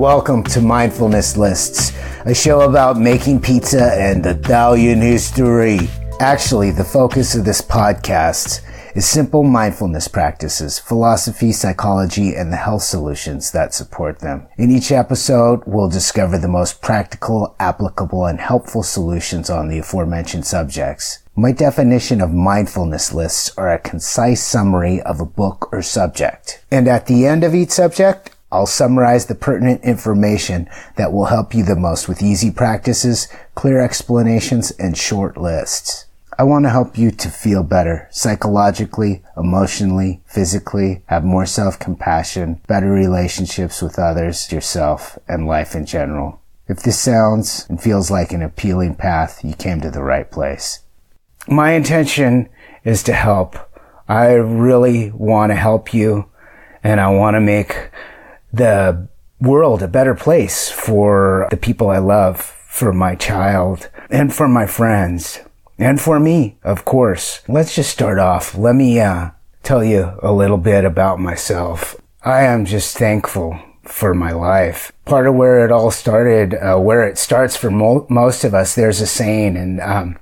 Welcome to Mindfulness Lists, a show about making pizza and Italian history. Actually, the focus of this podcast is simple mindfulness practices, philosophy, psychology, and the health solutions that support them. In each episode, we'll discover the most practical, applicable, and helpful solutions on the aforementioned subjects. My definition of mindfulness lists are a concise summary of a book or subject. And at the end of each subject, I'll summarize the pertinent information that will help you the most with easy practices, clear explanations, and short lists. I want to help you to feel better psychologically, emotionally, physically, have more self-compassion, better relationships with others, yourself, and life in general. If this sounds and feels like an appealing path, you came to the right place. My intention is to help. I really want to help you, and I want to make the world a better place for the people I love, for my child, and for my friends, and for me, of course. Let's just start off. Let me tell you a little bit about myself. I am just thankful for my life. Part of where it all started, where it starts for most of us, there's a saying, and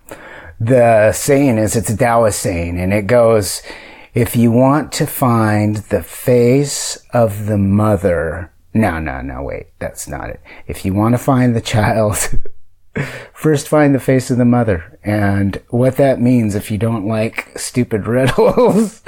the saying is, it's a Taoist saying, and it goes, if you want to find the face of the mother, no, wait, that's not it. If you want to find the child, first find the face of the mother. And what that means, if you don't like stupid riddles,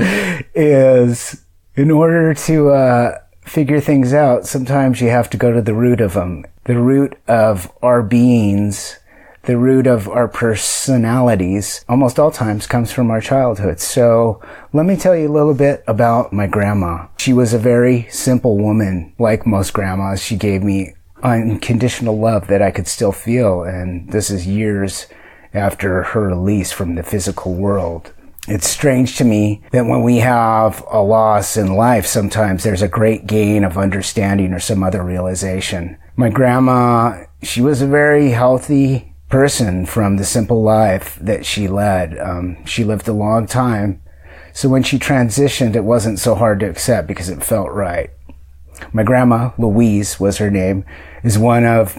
is in order to figure things out, sometimes you have to go to the root of them. The root of our beings, the root of our personalities, almost all times comes from our childhood. So let me tell you a little bit about my grandma. She was a very simple woman. Like most grandmas, she gave me unconditional love that I could still feel. And this is years after her release from the physical world. It's strange to me that when we have a loss in life, sometimes there's a great gain of understanding or some other realization. My grandma, she was a very healthy person from the simple life that she led. She lived a long time. So when she transitioned, it wasn't so hard to accept because it felt right. My grandma, Louise was her name, is one of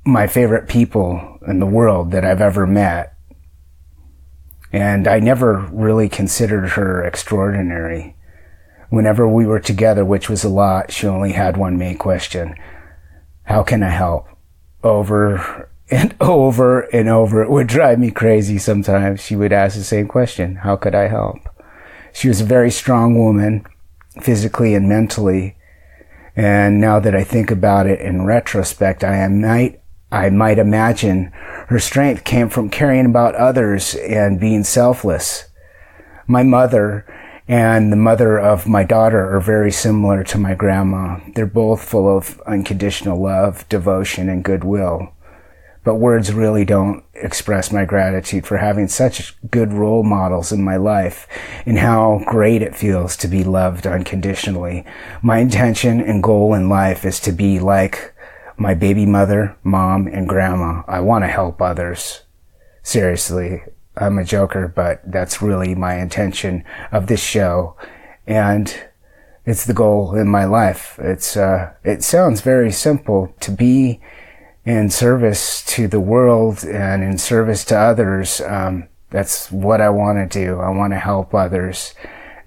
my favorite people in the world that I've ever met. And I never really considered her extraordinary. Whenever we were together, which was a lot, she only had one main question. How can I help? Over and over and over. It would drive me crazy sometimes. She would ask the same question. How could I help? She was a very strong woman, physically and mentally. And now that I think about it in retrospect, I might imagine her strength came from caring about others and being selfless. My mother and the mother of my daughter are very similar to my grandma. They're both full of unconditional love, devotion, and goodwill. But words really don't express my gratitude for having such good role models in my life and how great it feels to be loved unconditionally. My intention and goal in life is to be like my baby mother, mom, and grandma. I want to help others. Seriously, I'm a joker, but that's really my intention of this show. And it's the goal in my life. It sounds very simple to be in service to the world and in service to others. That's what I want to do. I want to help others,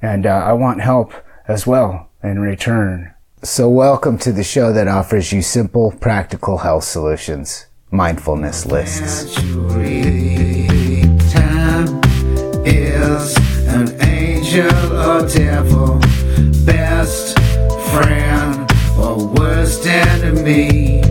and I want help as well in return. So welcome to the show that offers you simple, practical health solutions. Mindfulness Lists. Time is an angel or devil, best friend or worst enemy.